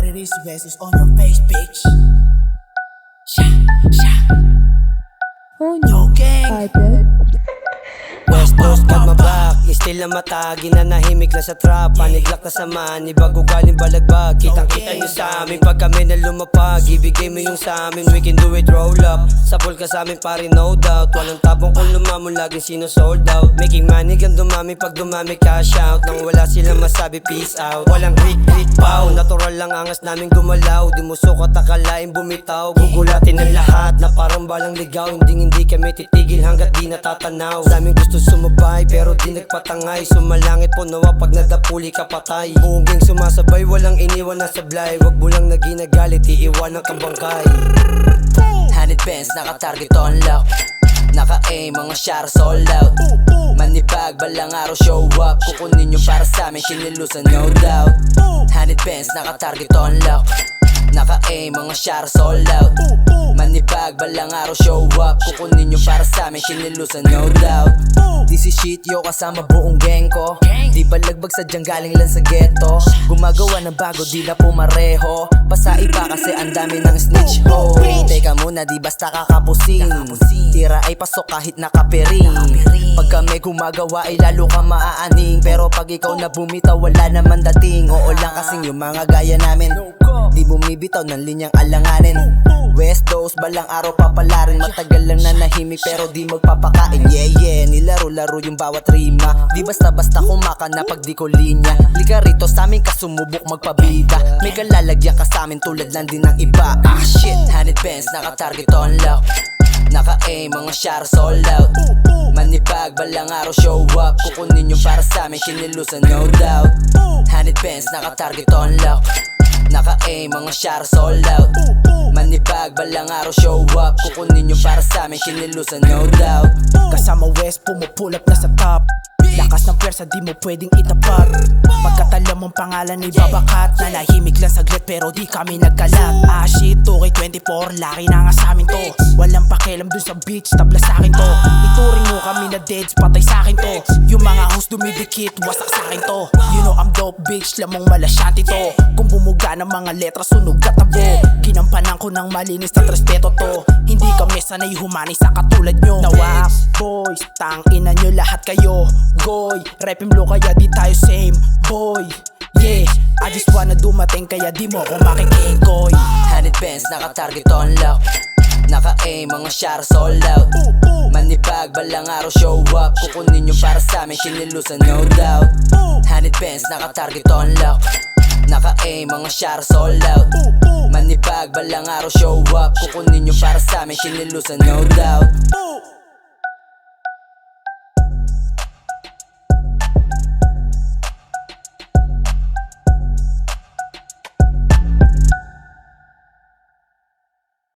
it is, West is on your face, bitch. Sha, sha. Yo, gang. West Coast got my back, still na mata, ginanahimik lang sa trap. Paniglak na saman, iba ko galing balagbag. Kitang-kita nyo sa amin pag kami na lumapag. Ibigay mo yung sa amin, we can do it, roll up. Sapol ka sa amin pare, no doubt. Walang tabong kung lumamon, laging sino sold out. Making money gang dumami, pag dumami cash out. Nang wala silang masabi, peace out. Walang grit pow, natural lang angas namin gumalaw. Di mo sukat akalain bumitaw. Gugulatin ang lahat na parang balang ligaw. Hindi kami titigil hanggat di natatanaw. Daming gusto sumabay pero di nagpatangay. Sumalangit po nawa pag nadapuli ka patay. Buong gang sumasabay, walang iniwan na sablay. Wag mo lang na ginagalit, iiwanan kang bangkay. 100 pence, naka-target on lock. Naka-aim, mga shot sold out. Manibag, balang araw show up. Kukunin yung para sa amin, kinilusan no doubt. 100 pence, naka-target on lock. Naka-aim, mga shot sold out. Manibag, balang araw show up. Kukunin yung para sa amin, kinilusan no doubt. This is shit yo, kasama buong gang ko. Di balagbag sadyang galing lang sa ghetto. Gumagawa ng bago, di na pumareho. Pasaiba kasi ang dami ng snitch ho. Teka muna, di basta kakapusin. Tira ay pasok kahit nakapiring. Pag kami gumagawa ay lalo ka maaaning. Pero pag ikaw na bumitaw, wala naman dating. Oo lang kasing yung mga gaya namin, di bumibitaw ng linyang alanganin. West Coast, balang araw papalarin. Matagal lang na nahimik pero di magpapakain. Yeah, nilaro-laro yung bawat rima. Di basta-basta kumaka na pag di ko linya. Lika rito sa amin kasumubok magpabida. May kalalagyan ka sa amin tulad lang din ng iba. Ah shit, 100 pence, naka-target on lock. Naka-aim, mga shot sold out. Manibag, balang araw show up. Kukunin yung para sa amin, kinilusan no doubt. 100 pence, naka-target on lock. Naka-aim, mga shot sold out. Manibag, balang araw show up. Kukunin yung para sa amin, kinilusan no doubt. Kasama West, pumupull up na sa top. Lakas ng pwersa, di mo pwedeng itapat. Pagkatala mong pangalan ay babakat. Nanahimik lang saglit pero di kami nagkalat. Ah shit, 2K24, laki na nga sa amin to. Walang pakialam dun sa beach, tabla sa akin to. Ituring mo kami na deads, patay sa akin to. Yung mga host dumidikit, wasak sa akin to. You know I'm dope bitch, lamang malasyanti to. Kung bumuga ng mga letra, sunog katabo. Ginampanan ko ng malinis at respeto to. Hindi kami sanay humani sa katulad nyo. Nawak boys, tang ina nyo lahat kayo. Goy, repin blue kaya di tayo same boy. Yeah, I just wanna dumating kaya di mo ako makikikoy. 100 pence, naka-target on lock. Naka-aim, mga shot sold out. Manibag, balang araw show up. Kukunin yung para sa amin, kinilusan no doubt. 100 pence, naka-target on lock. Naka-aim, mga shot sold out. Manibag, balang araw show up. Kukunin yung para sa amin, kinilusan no doubt.